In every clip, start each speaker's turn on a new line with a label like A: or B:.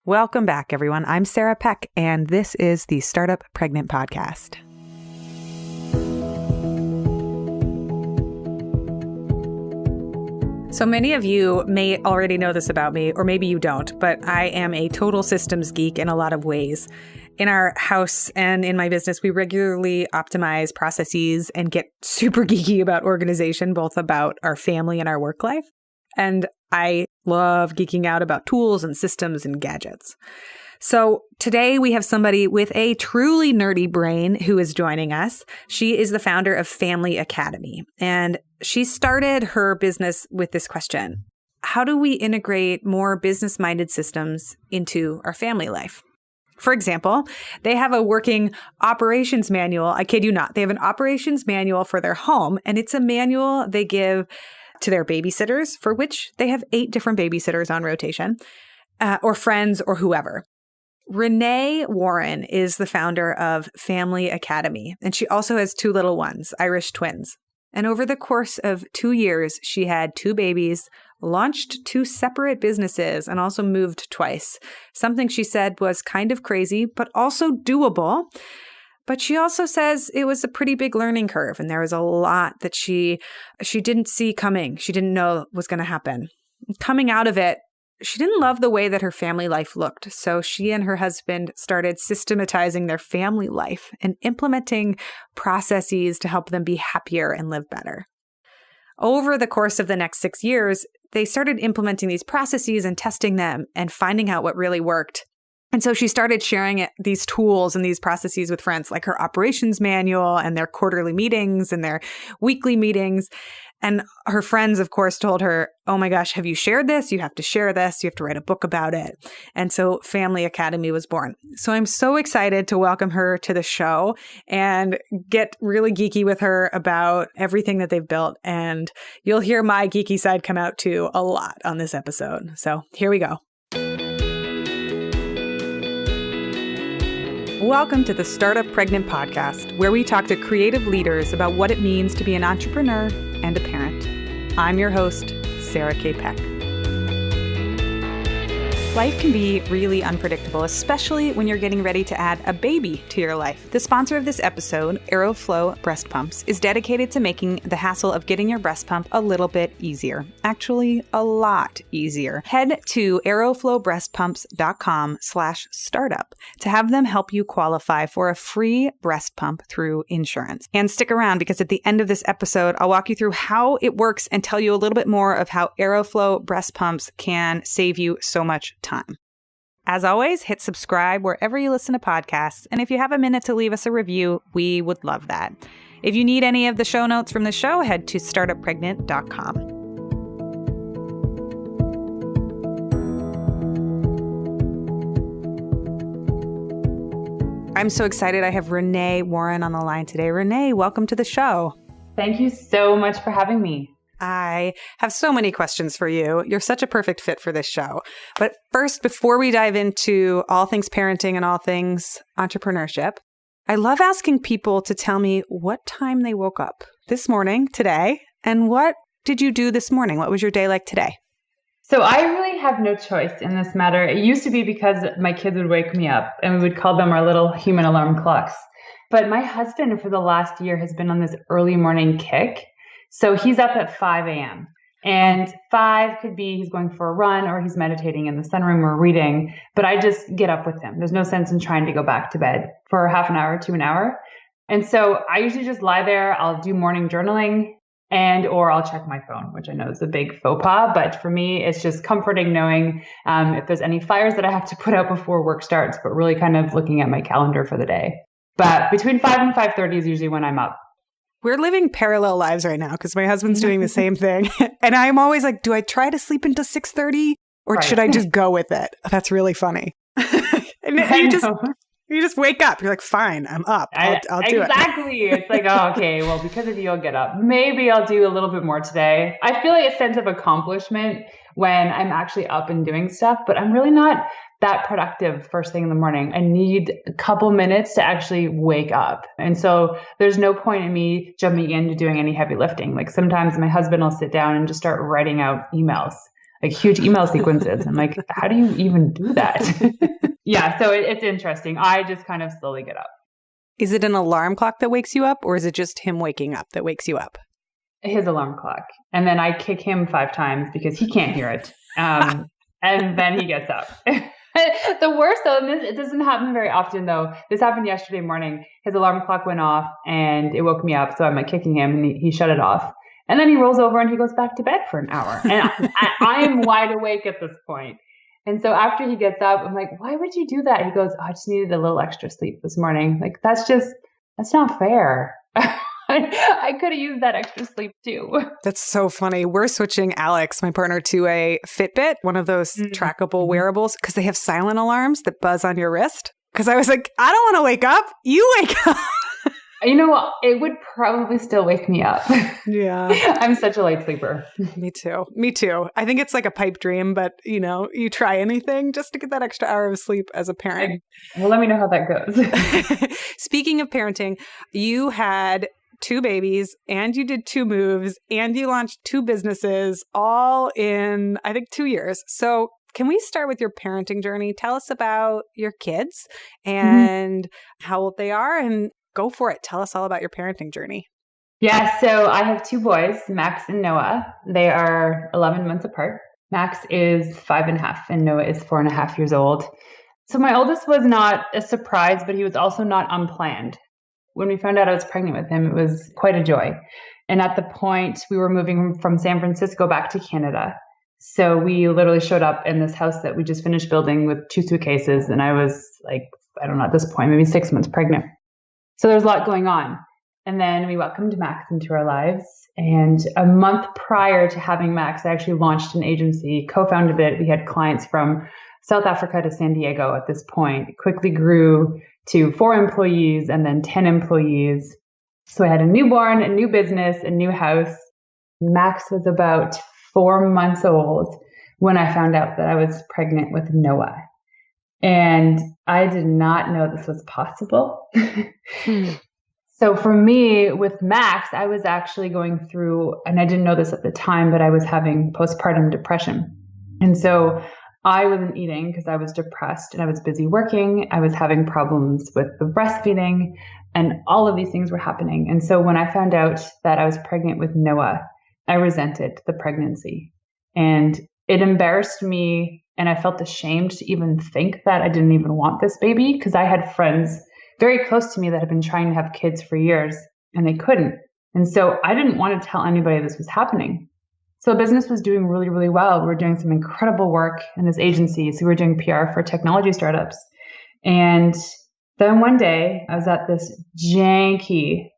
A: Welcome back, everyone. I'm Sarah Peck, and this is the Startup Pregnant Podcast. So many of you may already know this about me, or maybe you don't, but I am a total systems geek in a lot of ways. In our house and in my business, we regularly optimize processes and get super geeky about organization, both about our family and our work life. And I love geeking out about tools and systems and gadgets. So today we have somebody with a truly nerdy brain who is joining us. She is the founder of Family Academy, and she started her business with this question: how do we integrate more business-minded systems into our family life? For example, they have a working operations manual. I kid you not. They have an operations manual for their home, and it's a manual they give to their babysitters, for which they have 8 different babysitters on rotation, or friends or whoever. Renée Warren is the founder of Family Academy, and she also has 2 little ones, Irish twins. And over the course of 2 years, she had 2 babies, launched 2 separate businesses, and also moved twice. Something she said was kind of crazy, but also doable. But she also says it was a pretty big learning curve, and there was a lot that she didn't see coming. She didn't know was going to happen. Coming out of it, she didn't love the way that her family life looked. So she and her husband started systematizing their family life and implementing processes to help them be happier and live better. Over the course of the next 6 years, they started implementing these processes and testing them and finding out what really worked. And so she started sharing these tools and these processes with friends, like her operations manual and their quarterly meetings and their weekly meetings. And her friends, of course, told her, oh my gosh, have you shared this? You have to share this. You have to write a book about it. And so Family Academy was born. So I'm so excited to welcome her to the show and get really geeky with her about everything that they've built. And you'll hear my geeky side come out too a lot on this episode. So here we go. Welcome to the Startup Pregnant Podcast, where we talk to creative leaders about what it means to be an entrepreneur and a parent. I'm your host, Sarah K. Peck. Life can be really unpredictable, especially when you're getting ready to add a baby to your life. The sponsor of this episode, Aeroflow Breast Pumps, is dedicated to making the hassle of getting your breast pump a little bit easier. Actually, a lot easier. Head to aeroflowbreastpumps.com/startup to have them help you qualify for a free breast pump through insurance. And stick around, because at the end of this episode, I'll walk you through how it works and tell you a little bit more of how Aeroflow breast pumps can save you so much time. As always, hit subscribe wherever you listen to podcasts. And if you have a minute to leave us a review, we would love that. If you need any of the show notes from the show, head to startuppregnant.com. I'm so excited. I have Renée Warren on the line today. Renée, welcome to the show.
B: Thank you so much for having me.
A: I have so many questions for you. You're such a perfect fit for this show. But first, before we dive into all things parenting and all things entrepreneurship, I love asking people to tell me what time they woke up this morning, today, and what did you do this morning? What was your day like today?
B: So I really have no choice in this matter. It used to be because my kids would wake me up and we would call them our little human alarm clocks. But my husband for the last year has been on this early morning kick. So he's up at 5 a.m. And 5 could be he's going for a run or he's meditating in the sunroom or reading. But I just get up with him. There's no sense in trying to go back to bed for half an hour to an hour. And so I usually just lie there. I'll do morning journaling or I'll check my phone, which I know is a big faux pas. But for me, it's just comforting knowing if there's any fires that I have to put out before work starts, but really kind of looking at my calendar for the day. But between 5 and 5:30 is usually when I'm up.
A: We're living parallel lives right now because my husband's doing the same thing. And I'm always like, do I try to sleep until 6:30 or should I just go with it? That's really funny. And you just wake up. You're like, fine, I'm up. I'll do it.
B: Exactly. It's like, oh, okay, well, because of you, I'll get up. Maybe I'll do a little bit more today. I feel like a sense of accomplishment when I'm actually up and doing stuff, but I'm really not that productive first thing in the morning. I need a couple minutes to actually wake up. And so there's no point in me jumping into doing any heavy lifting. Like sometimes my husband will sit down and just start writing out emails. like huge email sequences. I'm like, how do you even do that? Yeah. So it's interesting. I just kind of slowly get up.
A: Is it an alarm clock that wakes you up, or is it just him waking up that wakes you up?
B: His alarm clock. And then I kick him 5 times because he can't hear it. And then he gets up. The worst though, and it doesn't happen very often though. This happened yesterday morning. His alarm clock went off and it woke me up. So I'm like kicking him and he shut it off. And then he rolls over and he goes back to bed for an hour. And I am wide awake at this point. And so after he gets up, I'm like, why would you do that? He goes, I just needed a little extra sleep this morning. Like, that's not fair. I could have used that extra sleep too.
A: That's so funny. We're switching Alex, my partner, to a Fitbit, one of those trackable wearables, because they have silent alarms that buzz on your wrist. Because I was like, I don't want to wake up. You wake up.
B: You know what? It would probably still wake me up.
A: Yeah.
B: I'm such a light sleeper.
A: Me too. I think it's like a pipe dream, but you try anything just to get that extra hour of sleep as a parent.
B: Well, let me know how that goes.
A: Speaking of parenting, you had 2 babies and you did 2 moves and you launched 2 businesses all in, I think, 2 years. So can we start with your parenting journey? Tell us about your kids and how old they are, and go for it. Tell us all about your parenting journey.
B: Yeah, so I have 2 boys, Max and Noah. They are 11 months apart. Max is 5.5 and Noah is 4.5 years old. So my oldest was not a surprise, but he was also not unplanned. When we found out I was pregnant with him, it was quite a joy. And at the point, we were moving from San Francisco back to Canada. So we literally showed up in this house that we just finished building with 2 suitcases. And I was like, I don't know, at this point, maybe 6 months pregnant. So there's a lot going on. And then we welcomed Max into our lives. And a month prior to having Max, I actually launched an agency, co-founded it. We had clients from South Africa to San Diego at this point. It quickly grew to 4 employees and then 10 employees. So I had a newborn, a new business, a new house. Max was about 4 months old when I found out that I was pregnant with Noah. And I did not know this was possible. So for me, with Max, I was actually going through, and I didn't know this at the time, but I was having postpartum depression. And so I wasn't eating because I was depressed and I was busy working. I was having problems with the breastfeeding and all of these things were happening. And so when I found out that I was pregnant with Noah, I resented the pregnancy and it embarrassed me. And I felt ashamed to even think that I didn't even want this baby because I had friends very close to me that had been trying to have kids for years and they couldn't. And so I didn't want to tell anybody this was happening. So business was doing really, really well. We were doing some incredible work in this agency. So we were doing PR for technology startups. And then one day I was at this janky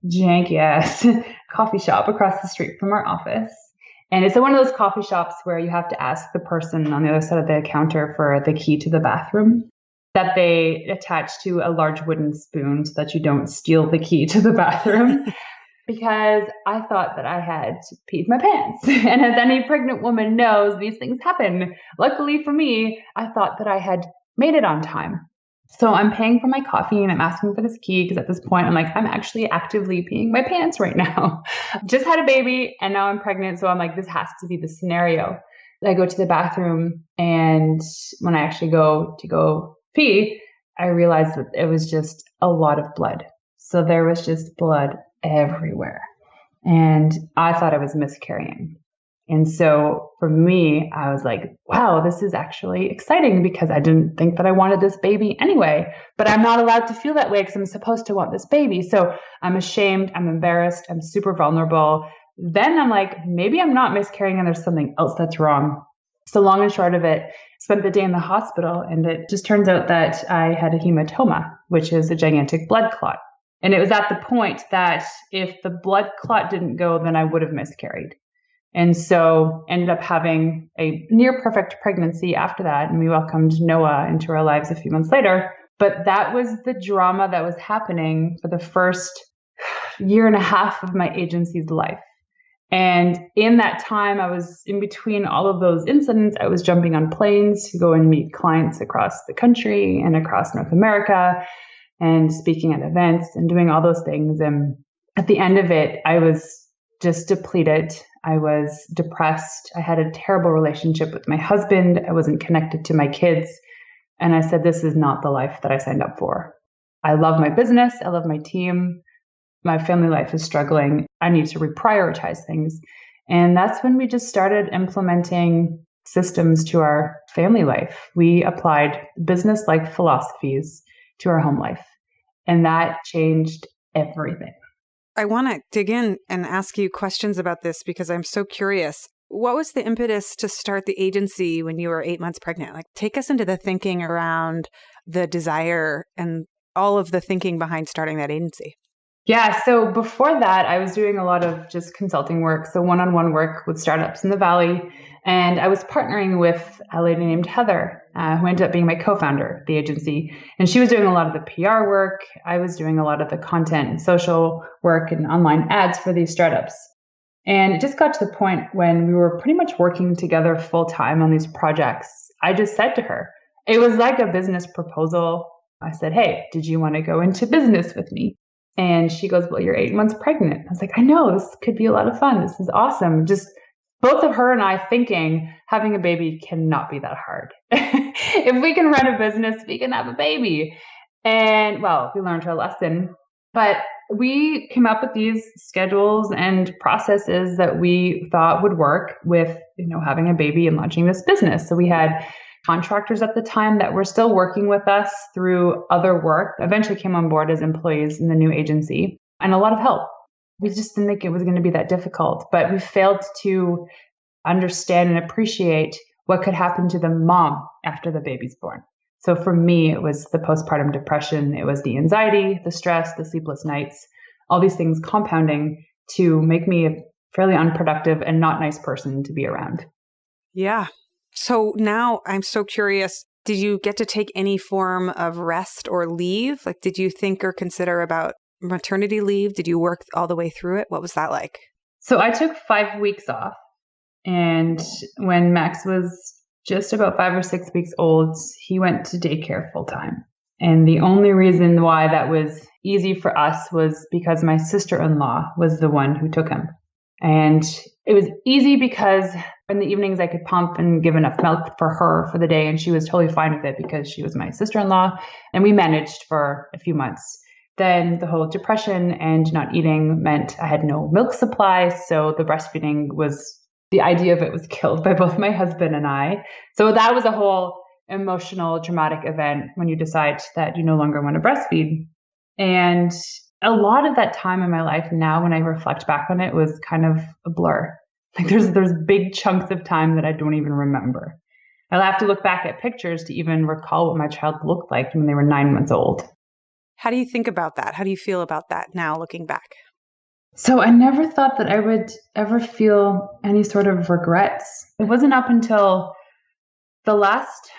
B: ass coffee shop across the street from our office. And it's one of those coffee shops where you have to ask the person on the other side of the counter for the key to the bathroom that they attach to a large wooden spoon so that you don't steal the key to the bathroom. Because I thought that I had peed my pants. And as any pregnant woman knows, these things happen. Luckily for me, I thought that I had made it on time. So I'm paying for my coffee and I'm asking for this key because at this point I'm like, I'm actually actively peeing my pants right now. Just had a baby and now I'm pregnant. So I'm like, this has to be the scenario. I go to the bathroom and when I actually go to go pee, I realized that it was just a lot of blood. So there was just blood everywhere. And I thought I was miscarrying. And so for me, I was like, wow, this is actually exciting because I didn't think that I wanted this baby anyway, but I'm not allowed to feel that way because I'm supposed to want this baby. So I'm ashamed, I'm embarrassed, I'm super vulnerable. Then I'm like, maybe I'm not miscarrying and there's something else that's wrong. So long and short of it, spent the day in the hospital and it just turns out that I had a hematoma, which is a gigantic blood clot. And it was at the point that if the blood clot didn't go, then I would have miscarried. And so ended up having a near perfect pregnancy after that. And we welcomed Noah into our lives a few months later. But that was the drama that was happening for the first 1.5 years of my agency's life. And in that time, I was in between all of those incidents. I was jumping on planes to go and meet clients across the country and across North America and speaking at events and doing all those things. And at the end of it, I was just depleted. I was depressed. I had a terrible relationship with my husband. I wasn't connected to my kids. And I said, this is not the life that I signed up for. I love my business. I love my team. My family life is struggling. I need to reprioritize things. And that's when we just started implementing systems to our family life. We applied business-like philosophies to our home life. And that changed everything.
A: I want to dig in and ask you questions about this because I'm so curious. What was the impetus to start the agency when you were 8 months pregnant? Like, take us into the thinking around the desire and all of the thinking behind starting that agency.
B: Yeah. So before that, I was doing a lot of just consulting work. So one-on-one work with startups in the Valley. And I was partnering with a lady named Heather, who ended up being my co-founder of the agency. And she was doing a lot of the PR work. I was doing a lot of the content and social work and online ads for these startups. And it just got to the point when we were pretty much working together full time on these projects. I just said to her, it was like a business proposal. I said, hey, did you want to go into business with me? And she goes, well, you're 8 months pregnant. I was like, I know, this could be a lot of fun. This is awesome. Just both of her and I thinking having a baby cannot be that hard. If we can run a business, we can have a baby. And well, we learned our lesson. But we came up with these schedules and processes that we thought would work with, having a baby and launching this business. So we had contractors at the time that were still working with us through other work, eventually came on board as employees in the new agency, and a lot of help. We just didn't think it was going to be that difficult, but we failed to understand and appreciate what could happen to the mom after the baby's born. So for me, it was the postpartum depression. It was the anxiety, the stress, the sleepless nights, all these things compounding to make me a fairly unproductive and not nice person to be around.
A: Yeah. So now I'm so curious, did you get to take any form of rest or leave? Like, did you think or consider about maternity leave? Did you work all the way through it? What was that like?
B: So I took 5 weeks off. And when Max was just about 5 or 6 weeks old, he went to daycare full time. And the only reason why that was easy for us was because my sister-in-law was the one who took him. And it was easy because in the evenings I could pump and give enough milk for her for the day. And she was totally fine with it because she was my sister-in-law. And we managed for a few months. Then the whole depression and not eating meant I had no milk supply. So the breastfeeding the idea of it was killed by both my husband and I. So that was a whole emotional, dramatic event when you decide that you no longer want to breastfeed. And a lot of that time in my life now, when I reflect back on it, was kind of a blur. Like there's big chunks of time that I don't even remember. I'll have to look back at pictures to even recall what my child looked like when they were 9 months old.
A: How do you think about that? How do you feel about that now looking back?
B: So I never thought that I would ever feel any sort of regrets. It wasn't up until the last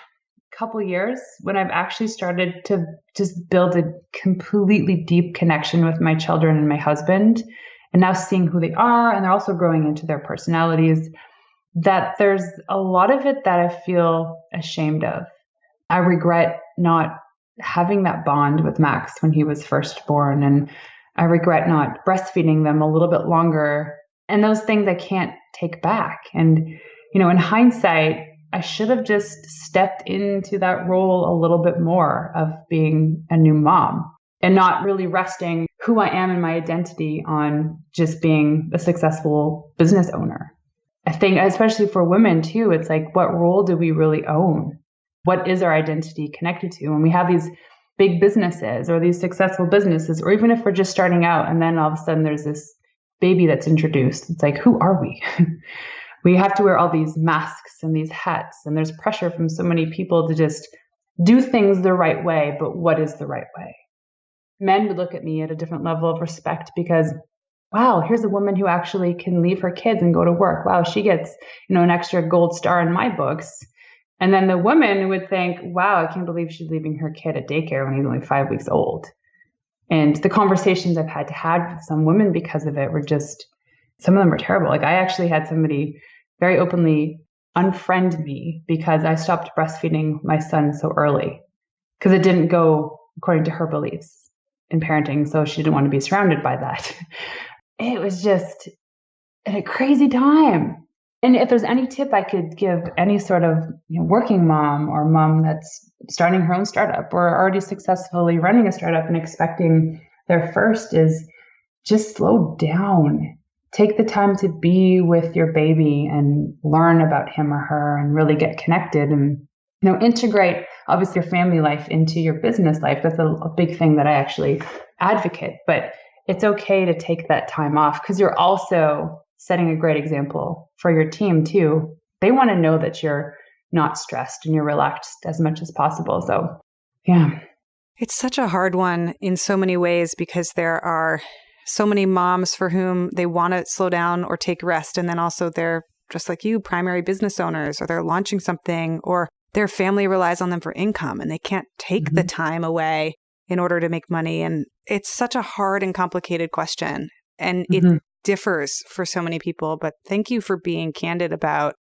B: couple years when I've actually started to just build a completely deep connection with my children and my husband, and now seeing who they are, and they're also growing into their personalities, that there's a lot of it that I feel ashamed of. I regret not having that bond with Max when he was first born, and I regret not breastfeeding them a little bit longer. And those things I can't take back. And, in hindsight, I should have just stepped into that role a little bit more of being a new mom and not really resting who I am and my identity on just being a successful business owner. I think, especially for women too, it's like, what role do we really own? What is our identity connected to? When we have these big businesses or these successful businesses, or even if we're just starting out and then all of a sudden there's this baby that's introduced, it's like, who are we? We have to wear all these masks and these hats, and there's pressure from so many people to just do things the right way. But what is the right way? Men would look at me at a different level of respect because, wow, here's a woman who actually can leave her kids and go to work. Wow, she gets, an extra gold star in my books. And then the woman would think, wow, I can't believe she's leaving her kid at daycare when he's only 5 weeks old. And the conversations I've had to have with some women because of it were just, some of them were terrible. Like I actually had somebody very openly unfriend me because I stopped breastfeeding my son so early because it didn't go according to her beliefs in parenting. So she didn't want to be surrounded by that. It was just at a crazy time. And if there's any tip I could give any sort of working mom or mom that's starting her own startup or already successfully running a startup and expecting their first is just slow down. Take the time to be with your baby and learn about him or her and really get connected and integrate obviously your family life into your business life. That's a big thing that I actually advocate, but it's okay to take that time off because you're also setting a great example for your team too. They want to know that you're not stressed and you're relaxed as much as possible. So, yeah.
A: It's such a hard one in so many ways because there are so many moms for whom they want to slow down or take rest. And then also they're just like you, primary business owners, or they're launching something, or their family relies on them for income and they can't take the time away in order to make money. And it's such a hard and complicated question. And it differs for so many people. But thank you for being candid about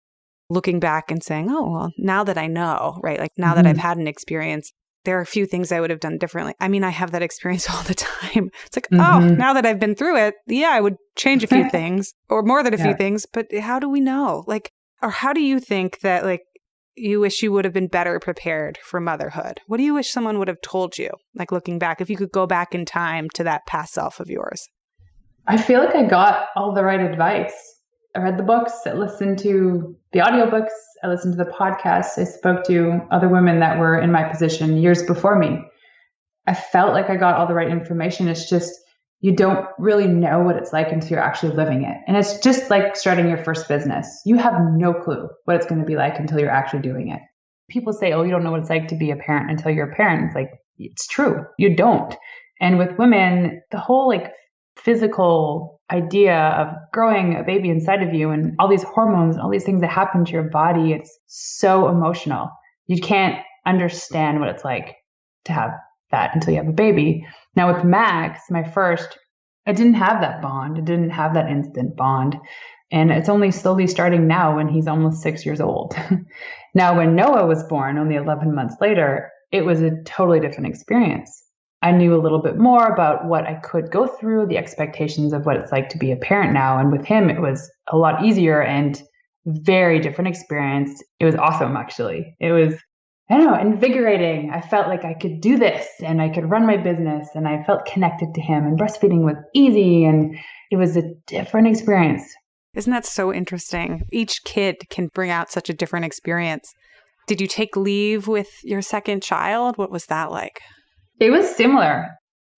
A: looking back and saying, oh, well, now that I know, right? Like now that I've had an experience, there are a few things I would have done differently. I mean, I have that experience all the time. It's like, oh, now that I've been through it, yeah, I would change a few things or more than a few things. But how do we know? Like, or how do you think that like you wish you would have been better prepared for motherhood? What do you wish someone would have told you? Like looking back, if you could go back in time to that past self of yours.
B: I feel like I got all the right advice. I read the books, I listened to the audiobooks, I listened to the podcasts, I spoke to other women that were in my position years before me. I felt like I got all the right information. It's just, you don't really know what it's like until you're actually living it. And it's just like starting your first business. You have no clue what it's going to be like until you're actually doing it. People say, oh, you don't know what it's like to be a parent until you're a parent. It's like, it's true. You don't. And with women, the whole like physical idea of growing a baby inside of you and all these hormones, all these things that happen to your body, it's so emotional. You can't understand what it's like to have that until you have a baby. Now with Max, my first, I didn't have that bond. I didn't have that instant bond. And it's only slowly starting now when he's almost 6 years old. Now, when Noah was born, only 11 months later, it was a totally different experience. I knew a little bit more about what I could go through, the expectations of what it's like to be a parent now. And with him, it was a lot easier and very different experience. It was awesome, actually. It was, I don't know, invigorating. I felt like I could do this and I could run my business and I felt connected to him and breastfeeding was easy and it was a different experience.
A: Isn't that so interesting? Each kid can bring out such a different experience. Did you take leave with your second child? What was that like?
B: It was similar.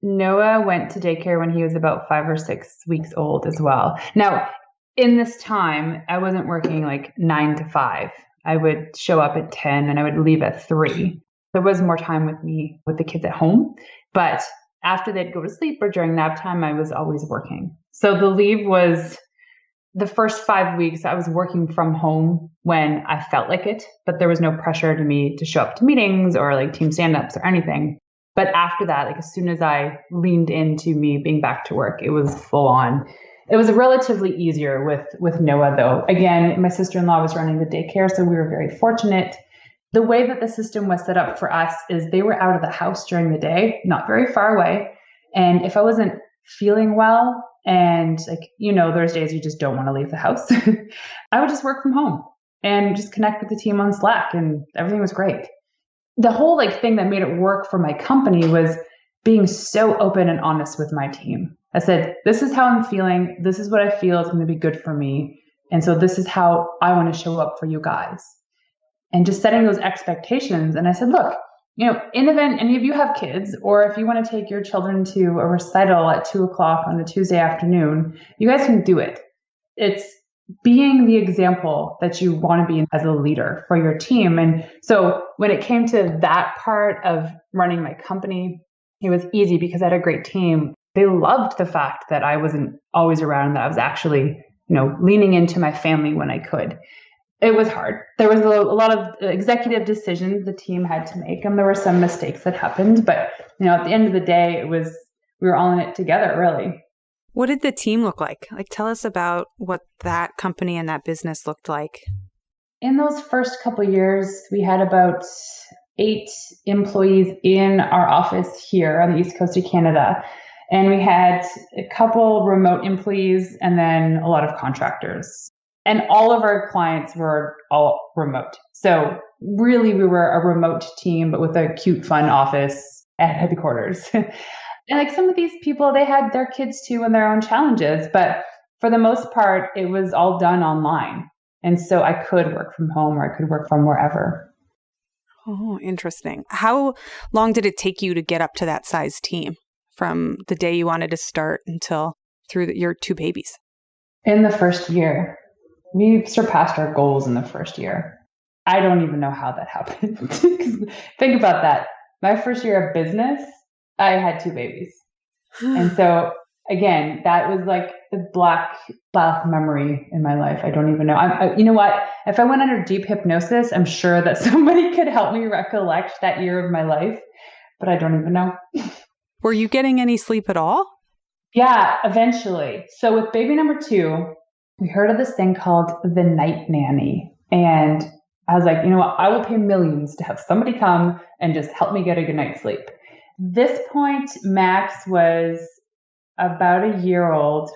B: Noah went to daycare when he was about 5 or 6 weeks old as well. Now, in this time, I wasn't working like 9 to 5. I would show up at 10 and I would leave at 3. There was more time with me, with the kids at home. But after they'd go to sleep or during nap time, I was always working. So the leave was the first 5 weeks I was working from home when I felt like it, but there was no pressure to me to show up to meetings or like team stand-ups or anything. But after that, like as soon as I leaned into me being back to work, it was full on. It was relatively easier with Noah though. Again, my sister-in-law was running the daycare, so we were very fortunate. The way that the system was set up for us is they were out of the house during the day, not very far away. And if I wasn't feeling well, and like, there's days you just don't want to leave the house, I would just work from home and just connect with the team on Slack and everything was great. The whole thing that made it work for my company was being so open and honest with my team. I said, this is how I'm feeling. This is what I feel is going to be good for me. And so this is how I want to show up for you guys. And just setting those expectations. And I said, look, in the event any of you have kids, or if you want to take your children to a recital at 2:00 on a Tuesday afternoon, you guys can do it. It's being the example that you want to be as a leader for your team. And so when it came to that part of running my company, it was easy because I had a great team. They loved the fact that I wasn't always around, that I was actually, leaning into my family when I could. It was hard. There was a lot of executive decisions the team had to make, and there were some mistakes that happened. But, at the end of the day, we were all in it together, really.
A: What did the team look like? Tell us about what that company and that business looked like.
B: In those first couple of years, we had about 8 employees in our office here on the East Coast of Canada. And we had a couple remote employees and then a lot of contractors. And all of our clients were all remote. So really, we were a remote team, but with a cute, fun office at headquarters. And like some of these people, they had their kids too and their own challenges. But for the most part, it was all done online. And so I could work from home or I could work from wherever.
A: Oh, interesting. How long did it take you to get up to that size team from the day you wanted to start until through your 2 babies?
B: In the first year, we surpassed our goals in the first year. I don't even know how that happened. Think about that. My first year of business, I had 2 babies. And so again, that was like the black memory in my life. I don't even know. You know what? If I went under deep hypnosis, I'm sure that somebody could help me recollect that year of my life, but I don't even know.
A: Were you getting any sleep at all?
B: Yeah, eventually. So with baby number 2, we heard of this thing called the night nanny. And I was like, you know what? I will pay millions to have somebody come and just help me get a good night's sleep. This point, Max was about a year old.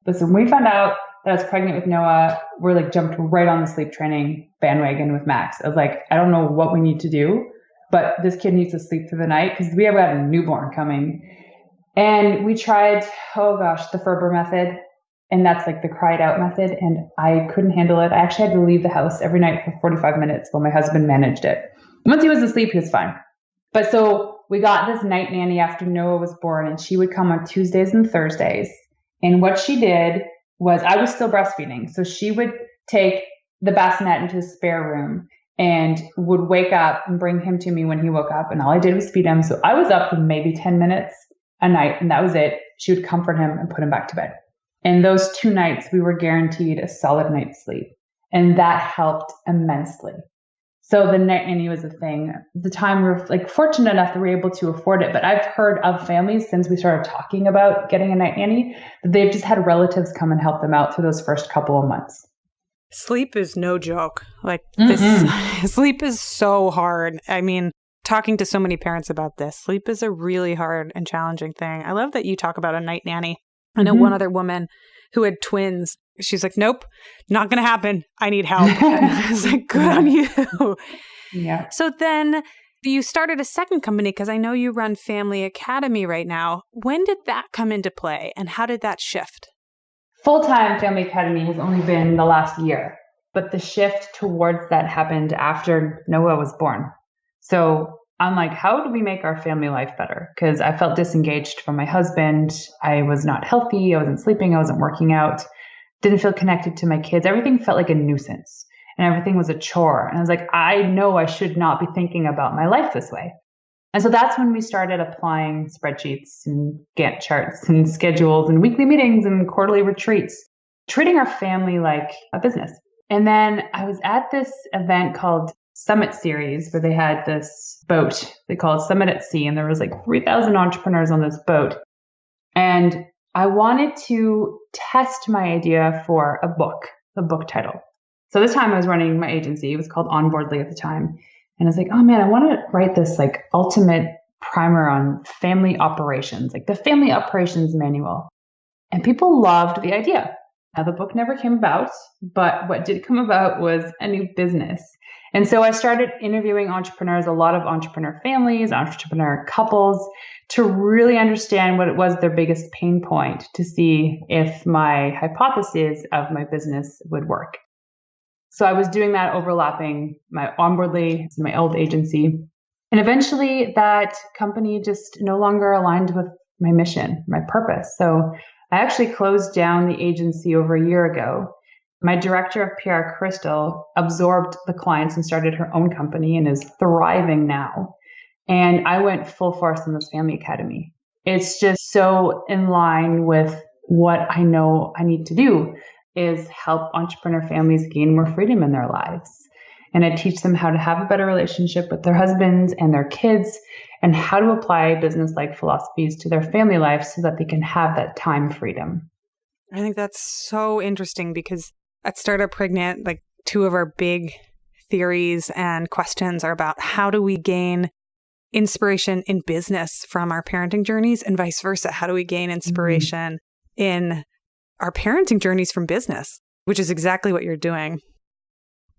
B: Listen, when we found out that I was pregnant with Noah, we're like jumped right on the sleep training bandwagon with Max. I was like, I don't know what we need to do, but this kid needs to sleep through the night because we have got a newborn coming. And we tried, the Ferber method. And that's like the cried out method. And I couldn't handle it. I actually had to leave the house every night for 45 minutes while my husband managed it. Once he was asleep, he was fine. But so we got this night nanny after Noah was born, and she would come on Tuesdays and Thursdays. And what she did was, I was still breastfeeding. So she would take the bassinet into the spare room and would wake up and bring him to me when he woke up. And all I did was feed him. So I was up for maybe 10 minutes a night, and that was it. She would comfort him and put him back to bed. And those 2 nights, we were guaranteed a solid night's sleep. And that helped immensely. So the night nanny was a thing. At the time, we were like fortunate enough that we were able to afford it. But I've heard of families since we started talking about getting a night nanny that they've just had relatives come and help them out through those first couple of months.
A: Sleep is no joke. This sleep is so hard. I mean, talking to so many parents about this, sleep is a really hard and challenging thing. I love that you talk about a night nanny. I know one other woman who had twins. She's like, nope, not going to happen. I need help. And I was like, good on you.
B: Yeah.
A: So then you started a second company because I know you run Family Academy right now. When did that come into play and how did that shift?
B: Full-time Family Academy has only been the last year, but the shift towards that happened after Noah was born. So I'm like, how do we make our family life better? Because I felt disengaged from my husband. I was not healthy. I wasn't sleeping. I wasn't working out. Didn't feel connected to my kids. Everything felt like a nuisance and everything was a chore. And I was like, I know I should not be thinking about my life this way. And so that's when we started applying spreadsheets and Gantt charts and schedules and weekly meetings and quarterly retreats, treating our family like a business. And then I was at this event called Summit Series where they had this boat they call it Summit at Sea. And there was like 3,000 entrepreneurs on this boat. And I wanted to test my idea for a book title. So this time I was running my agency. It was called Onboardly at the time. And I was like, oh man, I want to write this like ultimate primer on family operations, like the family operations manual. And people loved the idea. Now the book never came about, but what did come about was a new business. And so I started interviewing entrepreneurs, a lot of entrepreneur families, entrepreneur couples, to really understand what it was their biggest pain point to see if my hypothesis of my business would work. So I was doing that overlapping my Onboardly, my old agency. And eventually that company just no longer aligned with my mission, my purpose. So I actually closed down the agency over a year ago. My director of PR, Crystal, absorbed the clients and started her own company and is thriving now. And I went full force in this Family Academy. It's just so in line with what I know I need to do is help entrepreneur families gain more freedom in their lives. And I teach them how to have a better relationship with their husbands and their kids and how to apply business-like philosophies to their family life so that they can have that time freedom.
A: I think that's so interesting because at Startup Pregnant, like 2 of our big theories and questions are about how do we gain inspiration in business from our parenting journeys and vice versa? How do we gain inspiration in our parenting journeys from business, which is exactly what you're doing?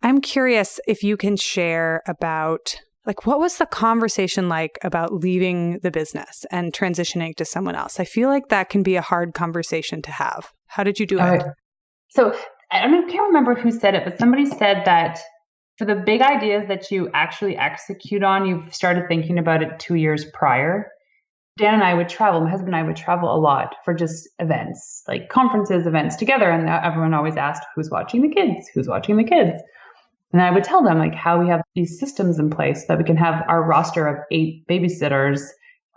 A: I'm curious if you can share about, like, what was the conversation like about leaving the business and transitioning to someone else? I feel like that can be a hard conversation to have. How did you do it?
B: So I can't remember who said it, but somebody said that for the big ideas that you actually execute on, you've started thinking about it 2 years prior. Dan and I would travel, my husband and I would travel a lot for just events, like conferences, events together. And everyone always asked, who's watching the kids? Who's watching the kids? And I would tell them like how we have these systems in place so that we can have our roster of 8 babysitters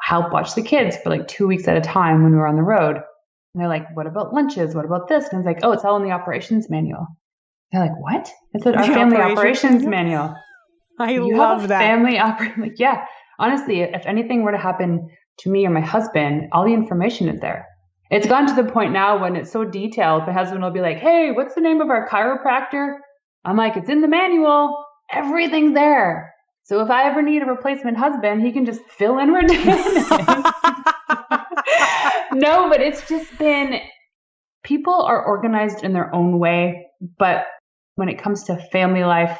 B: help watch the kids for like 2 weeks at a time when we were on the road. And they're like, what about lunches? What about this? And I was like, oh, it's all in the operations manual. They're like, what? It's our family operations manual.
A: I love that.
B: Family operation. Like, yeah, honestly, if anything were to happen to me or my husband, all the information is there. It's gotten to the point now when it's so detailed, my husband will be like, hey, what's the name of our chiropractor? I'm like, it's in the manual. Everything's there. So if I ever need a replacement husband, he can just fill in where No, but it's just been, people are organized in their own way, but when it comes to family life,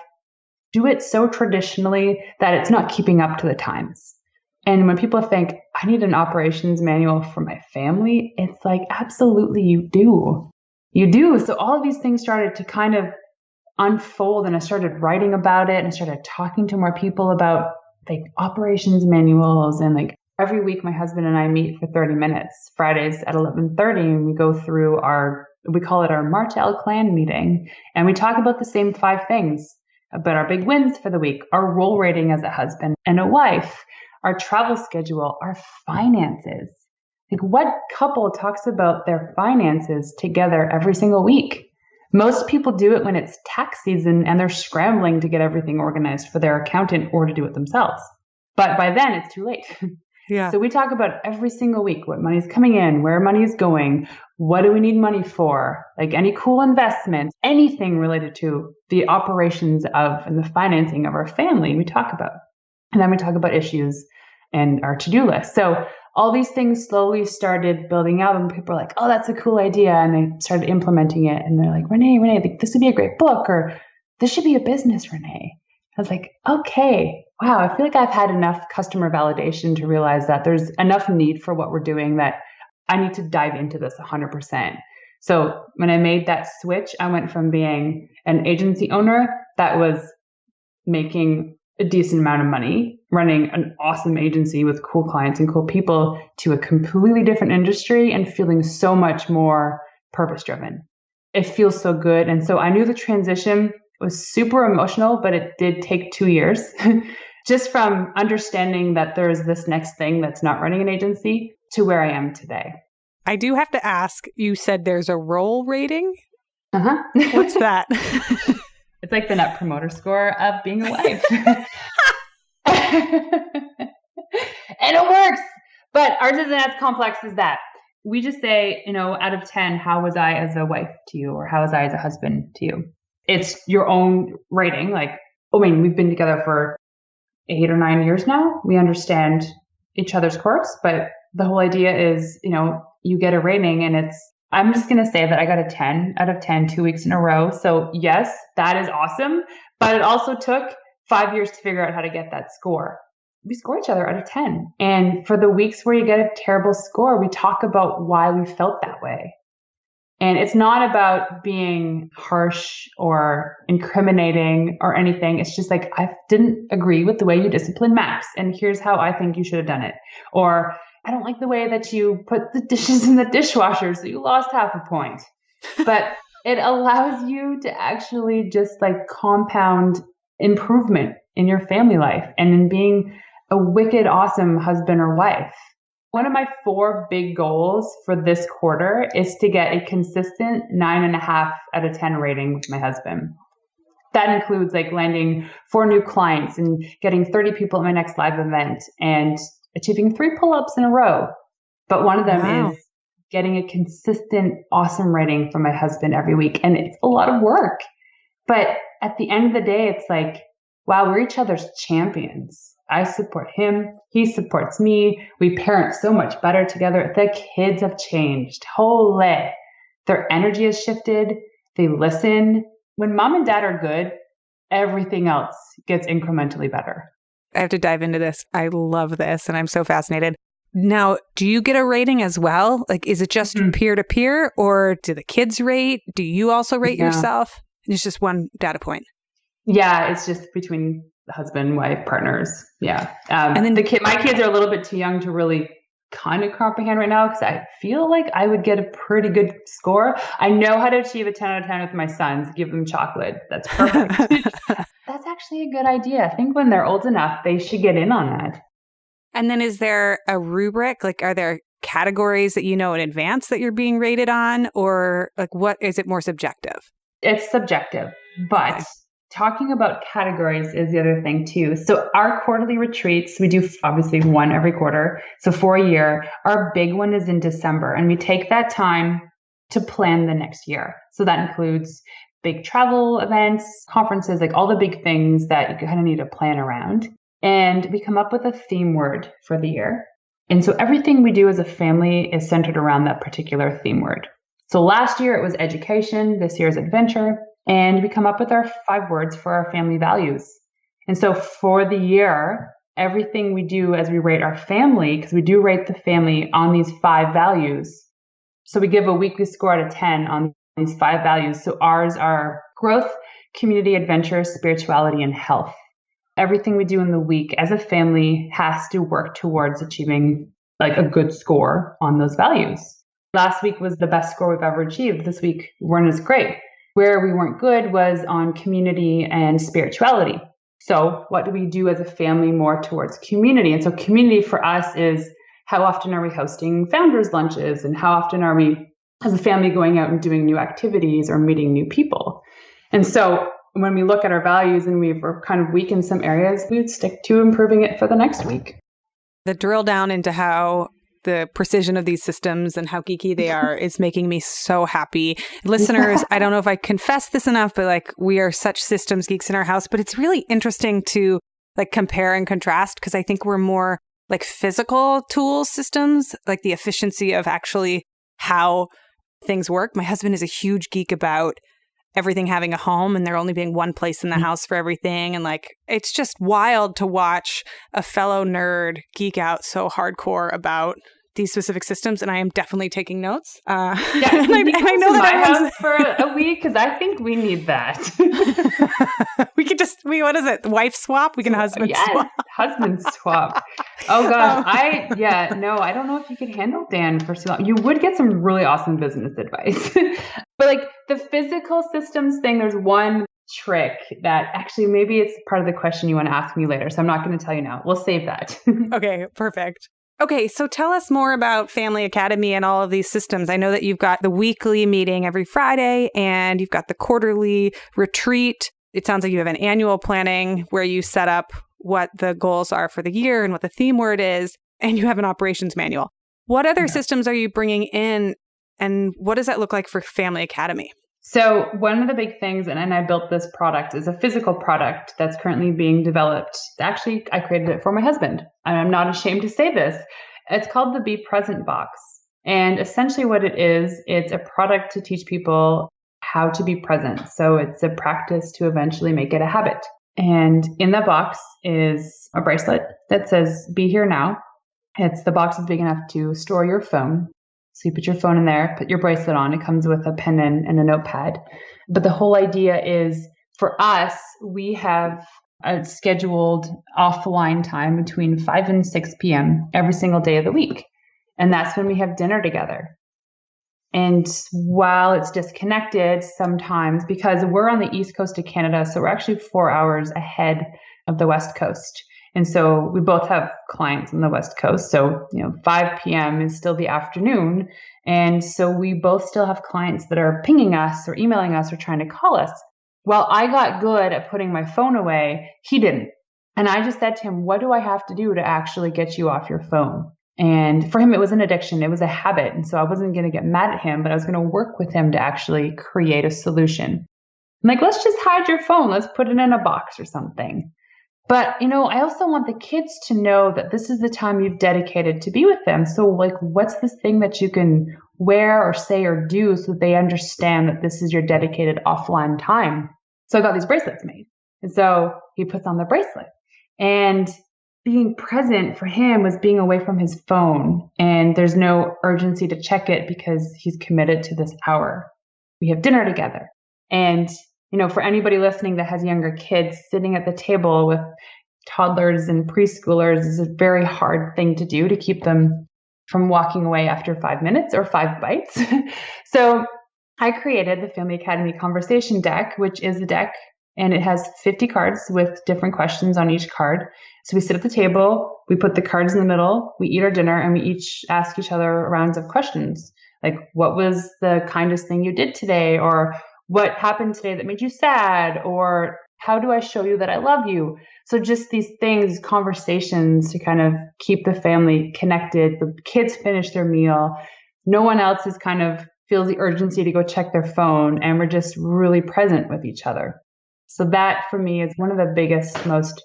B: do it so traditionally that it's not keeping up to the times. And when people think, I need an operations manual for my family, it's like, absolutely you do. You do. So all of these things started to kind of unfold, and I started writing about it and started talking to more people about like operations manuals. And like every week, my husband and I meet for 30 minutes, Fridays at 11:30, and we go through we call it our Martel clan meeting. And we talk about the same 5 things, about our big wins for the week, our role rating as a husband and a wife, our travel schedule, our finances. Like, what couple talks about their finances together every single week? Most people do it when it's tax season and they're scrambling to get everything organized for their accountant or to do it themselves. But by then it's too late.
A: Yeah.
B: So we talk about every single week, what money's coming in, where money is going, what do we need money for, like any cool investments, anything related to the operations of and the financing of our family, we talk about. And then we talk about issues and our to-do list. So all these things slowly started building out, and people were like, oh, that's a cool idea. And they started implementing it. And they're like, Renée, this would be a great book, or this should be a business, Renée. I was like, okay, wow, I feel like I've had enough customer validation to realize that there's enough need for what we're doing that I need to dive into this 100%. So when I made that switch, I went from being an agency owner that was making a decent amount of money, running an awesome agency with cool clients and cool people, to a completely different industry and feeling so much more purpose-driven. It feels so good. And so I knew the transition was super emotional, but it did take 2 years just from understanding that there's this next thing that's not running an agency to where I am today.
A: I do have to ask, you said there's a role rating?
B: Uh-huh.
A: What's that?
B: It's like the net promoter score of being a wife. And it works. But ours isn't as complex as that. We just say, out of 10, how was I as a wife to you? Or how was I as a husband to you? It's your own rating. Like, we've been together for 8 or 9 years now. We understand each other's quirks, but the whole idea is, you get a rating, and I'm just going to say that I got a 10 out of 10 2 weeks in a row. So yes, that is awesome. But it also took 5 years to figure out how to get that score. We score each other out of 10. And for the weeks where you get a terrible score, we talk about why we felt that way. And it's not about being harsh or incriminating or anything. It's just like, I didn't agree with the way you disciplined Max, and here's how I think you should have done it. Or I don't like the way that you put the dishes in the dishwasher, so you lost half a point. But it allows you to actually just like compound improvement in your family life and in being a wicked awesome husband or wife. One of my 4 big goals for this quarter is to get a consistent 9.5 out of 10 rating with my husband. That includes like landing 4 new clients and getting 30 people at my next live event and achieving 3 pull-ups in a row. But one of them is getting a consistent, awesome rating from my husband every week. And it's a lot of work. But at the end of the day, it's like, wow, we're each other's champions. I support him. He supports me. We parent so much better together. The kids have changed. Holy. Their energy has shifted. They listen. When mom and dad are good, everything else gets incrementally better.
A: I have to dive into this. I love this, and I'm so fascinated. Now, do you get a rating as well? Like, is it just peer-to-peer, or do the kids rate? Do you also rate yourself? It's just one data point.
B: Yeah, it's just between husband, wife, partners. Yeah. And then my kids are a little bit too young to really kind of comprehend right now, because I feel like I would get a pretty good score. I know how to achieve a 10 out of 10 with my sons. Give them chocolate. That's perfect. That's actually a good idea. I think when they're old enough, they should get in on that.
A: And then is there a rubric? Like, are there categories that you know in advance that you're being rated on? Or like, what is it more subjective?
B: It's subjective, but talking about categories is the other thing too. So our quarterly retreats, we do obviously one every quarter. So for a year, our big one is in December, and we take that time to plan the next year. So that includes big travel events, conferences, like all the big things that you kind of need to plan around. And we come up with a theme word for the year. And so everything we do as a family is centered around that particular theme word. So last year it was education. This year is adventure. And we come up with our 5 words for our family values. And so for the year, everything we do as we rate our family, because we do rate the family on these 5 values. So we give a weekly score out of 10 on these 5 values. So ours are growth, community, adventure, spirituality, and health. Everything we do in the week as a family has to work towards achieving like a good score on those values. Last week was the best score we've ever achieved. This week weren't as great. Where we weren't good was on community and spirituality. So what do we do as a family more towards community? And so community for us is, how often are we hosting founders lunches? And how often are we as a family going out and doing new activities or meeting new people? And so when we look at our values and we're kind of weak in some areas, we would stick to improving it for the next week.
A: The drill down into how the precision of these systems and how geeky they are is making me so happy. Listeners, I don't know if I confess this enough, but like, we are such systems geeks in our house, but it's really interesting to like compare and contrast, because I think we're more like physical tools systems, like the efficiency of actually how things work. My husband is a huge geek about everything having a home and there only being one place in the house for everything. And like, it's just wild to watch a fellow nerd geek out so hardcore about these specific systems. And I am definitely taking notes.
B: Yeah, and I know that I house for a week, because I think we need that.
A: We could just, what is it? Wife swap? We can husband swap.
B: Husband swap. Oh gosh. I don't know if you could handle Dan for so long. You would get some really awesome business advice. But like the physical systems thing, there's one trick that actually maybe it's part of the question you want to ask me later. So I'm not going to tell you now. We'll save that.
A: Okay, perfect. Okay, so tell us more about Family Academy and all of these systems. I know that you've got the weekly meeting every Friday and you've got the quarterly retreat. It sounds like you have an annual planning where you set up what the goals are for the year and what the theme word is, and you have an operations manual. What other systems are you bringing in, and what does that look like for Family Academy?
B: So one of the big things, and I built this product, is a physical product that's currently being developed. Actually, I created it for my husband. And I'm not ashamed to say this. It's called the Be Present box. And essentially what it is, it's a product to teach people how to be present. So it's a practice to eventually make it a habit. And in the box is a bracelet that says, "Be here now." The box is big enough to store your phone. So you put your phone in there, put your bracelet on. It comes with a pen and a notepad. But the whole idea is, for us, we have a scheduled offline time between 5 and 6 p.m. every single day of the week. And that's when we have dinner together. And while it's disconnected sometimes, because we're on the East Coast of Canada, so we're actually 4 hours ahead of the West Coast. And so we both have clients on the West Coast. So, 5 p.m. is still the afternoon. And so we both still have clients that are pinging us or emailing us or trying to call us. Well, I got good at putting my phone away. He didn't. And I just said to him, what do I have to do to actually get you off your phone? And for him, it was an addiction. It was a habit. And so I wasn't going to get mad at him, but I was going to work with him to actually create a solution. I'm like, let's just hide your phone. Let's put it in a box or something. But, I also want the kids to know that this is the time you've dedicated to be with them. So like, what's this thing that you can wear or say or do so that they understand that this is your dedicated offline time? So I got these bracelets made. And so he puts on the bracelet, and being present for him was being away from his phone, and there's no urgency to check it because he's committed to this hour. We have dinner together. And, for anybody listening that has younger kids, sitting at the table with toddlers and preschoolers is a very hard thing to do, to keep them from walking away after 5 minutes or 5 bites. So I created the Family Academy Conversation Deck, which is a deck, and it has 50 cards with different questions on each card. So we sit at the table, we put the cards in the middle, we eat our dinner, and we each ask each other rounds of questions. Like, what was the kindest thing you did today? Or what happened today that made you sad? Or how do I show you that I love you? So just these things, conversations to kind of keep the family connected. The kids finish their meal. No one else is kind of feels the urgency to go check their phone, and we're just really present with each other. So that for me is one of the biggest, most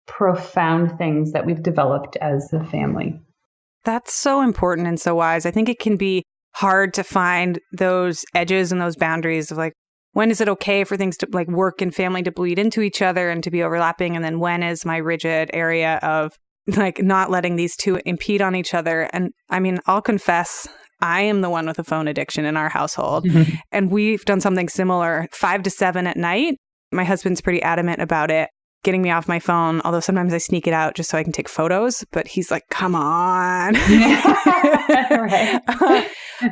B: profound things that we've developed as a family.
A: That's so important and so wise. I think it can be hard to find those edges and those boundaries of like, when is it okay for things to like work and family to bleed into each other and to be overlapping? And then when is my rigid area of like not letting these two impede on each other? And I mean, I'll confess, I am the one with a phone addiction in our household. Mm-hmm. And we've done something similar, 5 to 7 at night. My husband's pretty adamant about it, getting me off my phone, although sometimes I sneak it out just so I can take photos. But he's like, come on.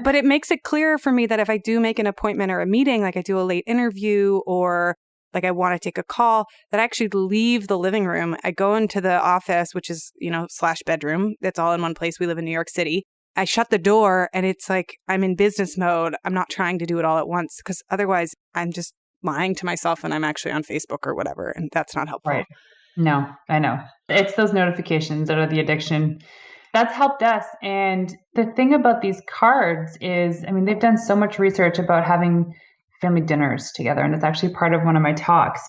A: But it makes it clearer for me that if I do make an appointment or a meeting, like I do a late interview or like I want to take a call, that I actually leave the living room. I go into the office, which is, / bedroom. It's all in one place. We live in New York City. I shut the door and it's like I'm in business mode. I'm not trying to do it all at once because otherwise I'm just lying to myself and I'm actually on Facebook or whatever. And that's not helpful.
B: Right. No, I know. It's those notifications that are the addiction. That's helped us. And the thing about these cards is, they've done so much research about having family dinners together. And it's actually part of one of my talks.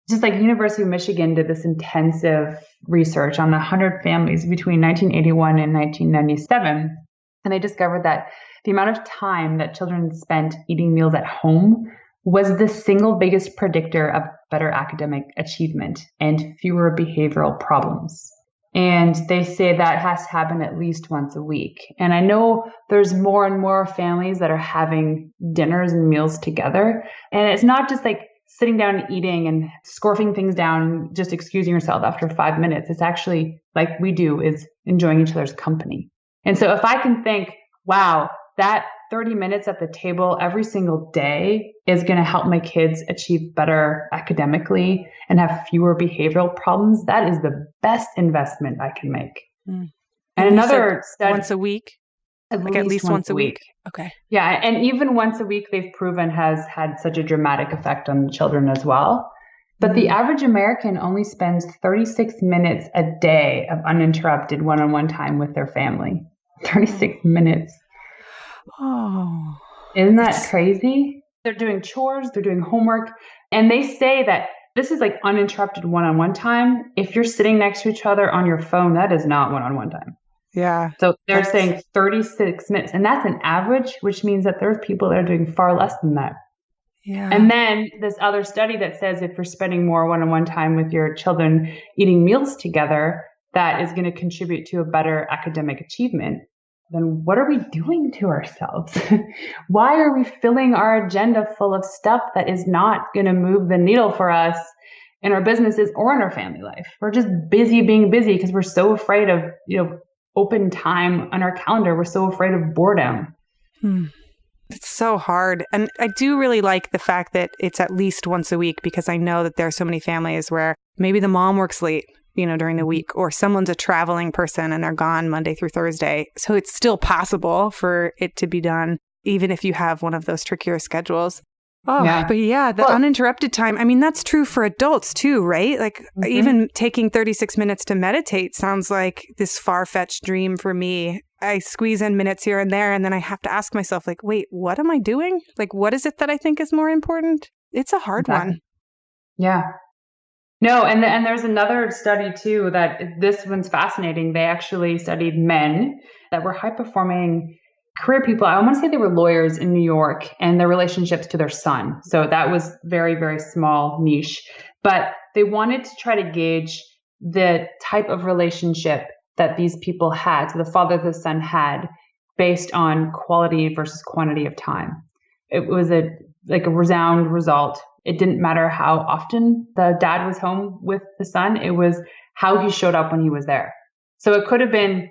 B: Just like University of Michigan did this intensive research on 100 families between 1981 and 1997. And they discovered that the amount of time that children spent eating meals at home was the single biggest predictor of better academic achievement and fewer behavioral problems. And they say that has to happen at least once a week. And I know there's more and more families that are having dinners and meals together. And it's not just like sitting down and eating and scarfing things down and just excusing yourself after 5 minutes. It's actually, like we do, is enjoying each other's company. And so if I can think, wow, that 30 minutes at the table every single day is going to help my kids achieve better academically and have fewer behavioral problems, that is the best investment I can make. Mm. And another study,
A: once a week? At least once a week. Okay.
B: Yeah. And even once a week, they've proven has had such a dramatic effect on the children as well. But the average American only spends 36 minutes a day of uninterrupted one-on-one time with their family. 36 minutes.
A: Oh,
B: isn't that crazy? They're doing chores, they're doing homework, and they say that this is like uninterrupted one-on-one time. If you're sitting next to each other on your phone, that is not one-on-one time.
A: Yeah.
B: So they're saying 36 minutes, and that's an average, which means that there's people that are doing far less than that.
A: Yeah.
B: And then this other study that says if you're spending more one-on-one time with your children eating meals together, that is going to contribute to a better academic achievement. Then what are we doing to ourselves? Why are we filling our agenda full of stuff that is not going to move the needle for us in our businesses or in our family life? We're just busy being busy because we're so afraid of, open time on our calendar. We're so afraid of boredom.
A: It's so hard. And I do really like the fact that it's at least once a week, because I know that there are so many families where maybe the mom works late, during the week, or someone's a traveling person and they're gone Monday through Thursday. So it's still possible for it to be done, even if you have one of those trickier schedules. Oh, yeah. But yeah, the uninterrupted time. That's true for adults too, right? Like even taking 36 minutes to meditate sounds like this far-fetched dream for me. I squeeze in minutes here and there, and then I have to ask myself, like, wait, what am I doing? Like, what is it that I think is more important? It's a hard one.
B: Yeah. No, and there's another study too that this one's fascinating. They actually studied men that were high performing career people. I want to say they were lawyers in New York and their relationships to their son. So that was very, very small niche. But they wanted to try to gauge the type of relationship that these people had, so the father the son had, based on quality versus quantity of time. It was a resound result. It didn't matter how often the dad was home with the son. It was how he showed up when he was there. So it could have been,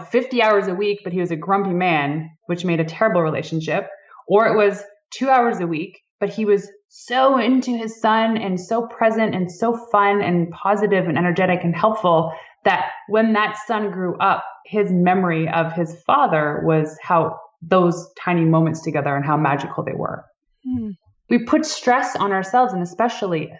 B: 50 hours a week, but he was a grumpy man, which made a terrible relationship. Or it was 2 hours a week, but he was so into his son and so present and so fun and positive and energetic and helpful that when that son grew up, his memory of his father was how those tiny moments together and how magical they were. Mm. We put stress on ourselves, and especially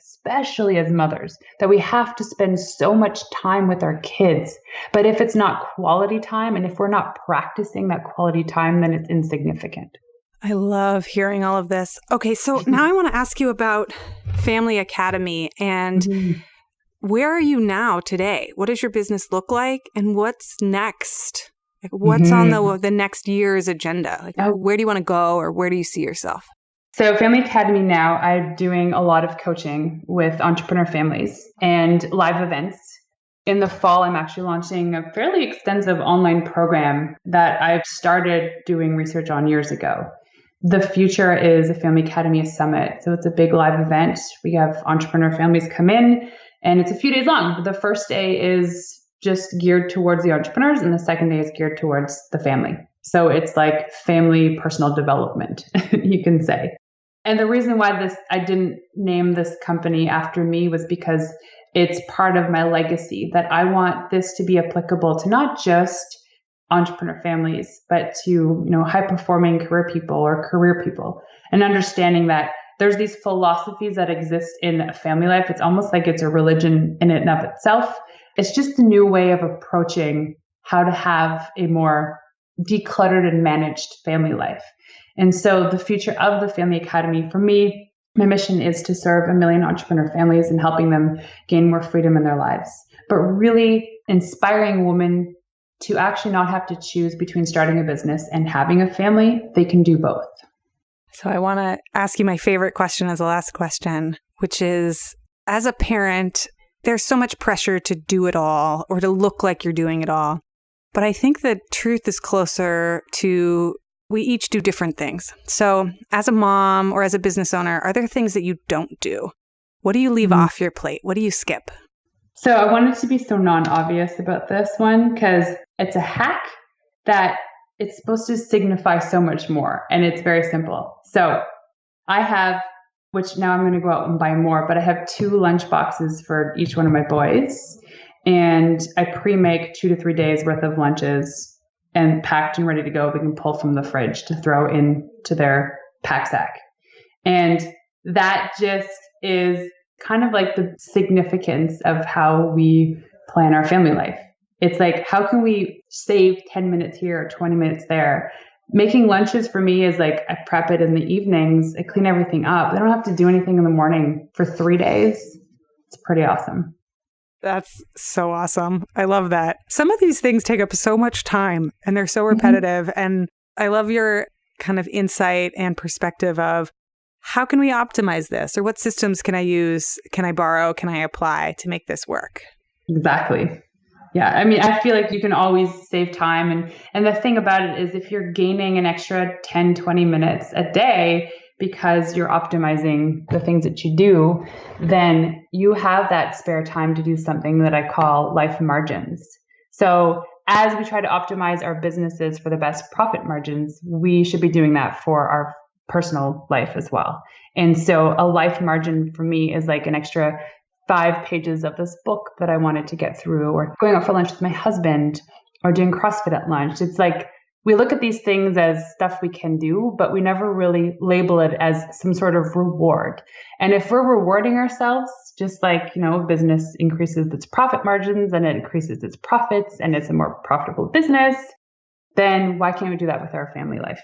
B: as mothers, that we have to spend so much time with our kids. But if it's not quality time, and if we're not practicing that quality time, then it's insignificant.
A: I love hearing all of this. Okay, so now I want to ask you about Family Academy and where are you now today? What does your business look like, and what's next? Like, what's on the next year's agenda? Like, where do you want to go, or where do you see yourself?
B: So Family Academy now, I'm doing a lot of coaching with entrepreneur families and live events. In the fall, I'm actually launching a fairly extensive online program that I've started doing research on years ago. The future is a Family Academy Summit. So it's a big live event. We have entrepreneur families come in, and it's a few days long. The first day is just geared towards the entrepreneurs, and the second day is geared towards the family. So it's like family personal development, you can say. And the reason why I didn't name this company after me was because it's part of my legacy, that I want this to be applicable to not just entrepreneur families, but to, high performing career people or career people, and understanding that there's these philosophies that exist in a family life. It's almost like it's a religion in and of itself. It's just a new way of approaching how to have a more decluttered and managed family life. And so the future of the Family Academy, for me, my mission is to serve 1 million entrepreneur families and helping them gain more freedom in their lives, but really inspiring women to actually not have to choose between starting a business and having a family. They can do both.
A: So I want to ask you my favorite question as the last question, which is, as a parent, there's so much pressure to do it all or to look like you're doing it all. But I think the truth is closer to we each do different things. So as a mom or as a business owner, are there things that you don't do? What do you leave off your plate? What do you skip?
B: So I wanted to be so non-obvious about this one because it's a hack that it's supposed to signify so much more. And it's very simple. So I have, which now I'm going to go out and buy more, but I have 2 lunch boxes for each one of my boys. And I pre-make 2 to 3 days worth of lunches and packed and ready to go. We can pull from the fridge to throw into their pack sack. And that just is kind of like the significance of how we plan our family life. It's like, how can we save 10 minutes here or 20 minutes there? Making lunches for me is like, I prep it in the evenings, I clean everything up. I don't have to do anything in the morning for 3 days. It's pretty awesome.
A: That's so awesome. I love that. Some of these things take up so much time and they're so repetitive. And I love your kind of insight and perspective of how can we optimize this, or what systems can I use? Can I borrow? Can I apply to make this work?
B: Exactly. Yeah. I mean, I feel like you can always save time. And the thing about it is if you're gaining an extra 10, 20 minutes a day, because you're optimizing the things that you do, then you have that spare time to do something that I call life margins. So as we try to optimize our businesses for the best profit margins, we should be doing that for our personal life as well. And so a life margin for me is like an extra 5 pages of this book that I wanted to get through, or going out for lunch with my husband, or doing CrossFit at lunch. It's like, we look at these things as stuff we can do, but we never really label it as some sort of reward. And if we're rewarding ourselves, just like, business increases its profit margins and it increases its profits and it's a more profitable business, then why can't we do that with our family life?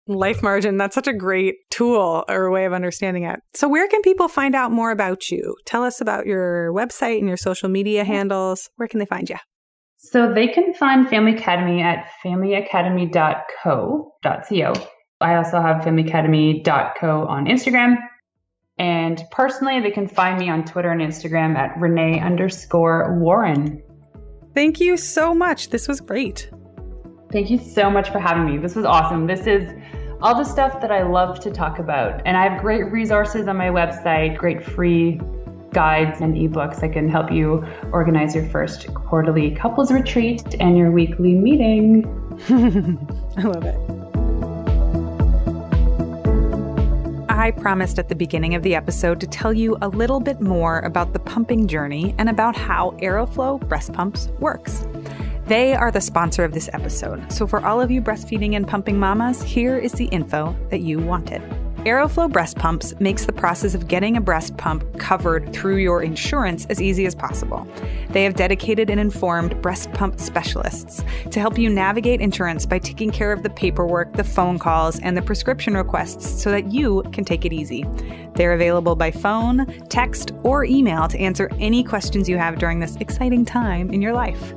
A: Life margin. That's such a great tool or way of understanding it. So where can people find out more about you? Tell us about your website and your social media handles. Where can they find you?
B: So they can find Family Academy at familyacademy.co. I also have familyacademy.co on Instagram. And personally, they can find me on Twitter and Instagram at Renée_Warren.
A: Thank you so much. This was great.
B: Thank you so much for having me. This was awesome. This is all the stuff that I love to talk about. And I have great resources on my website, great free guides and ebooks that can help you organize your first quarterly couples retreat and your weekly meeting.
A: I love it. I promised at the beginning of the episode to tell you a little bit more about the pumping journey and about how Aeroflow breast pumps works. They are the sponsor of this episode. So for all of you breastfeeding and pumping mamas, here is the info that you wanted. Aeroflow breast pumps makes the process of getting a breast pump covered through your insurance as easy as possible. They have dedicated and informed breast pump specialists to help you navigate insurance by taking care of the paperwork, the phone calls, and the prescription requests so that you can take it easy. They're available by phone, text, or email to answer any questions you have during this exciting time in your life.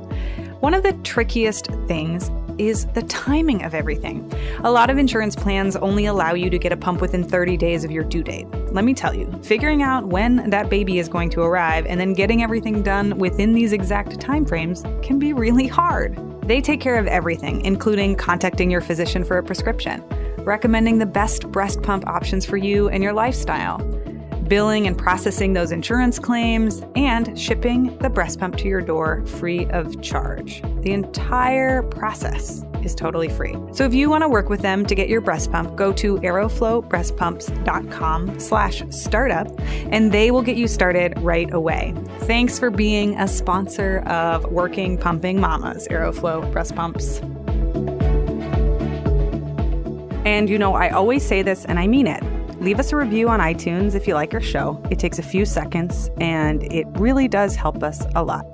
A: One of the trickiest things is the timing of everything. A lot of insurance plans only allow you to get a pump within 30 days of your due date. Let me tell you, figuring out when that baby is going to arrive and then getting everything done within these exact timeframes can be really hard. They take care of everything, including contacting your physician for a prescription, recommending the best breast pump options for you and your lifestyle, billing and processing those insurance claims, and shipping the breast pump to your door free of charge. The entire process is totally free. So if you want to work with them to get your breast pump, go to aeroflowbreastpumps.com/startup and they will get you started right away. Thanks for being a sponsor of Working Pumping Mamas, Aeroflow Breast Pumps. And I always say this and I mean it. Leave us a review on iTunes if you like our show. It takes a few seconds, and it really does help us a lot.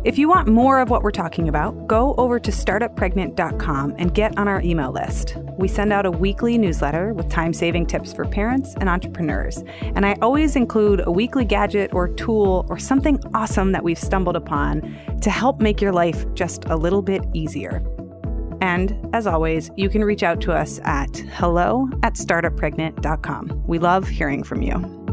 A: If you want more of what we're talking about, go over to startuppregnant.com and get on our email list. We send out a weekly newsletter with time-saving tips for parents and entrepreneurs. And I always include a weekly gadget or tool or something awesome that we've stumbled upon to help make your life just a little bit easier. And as always, you can reach out to us at hello@startuppregnant.com. We love hearing from you.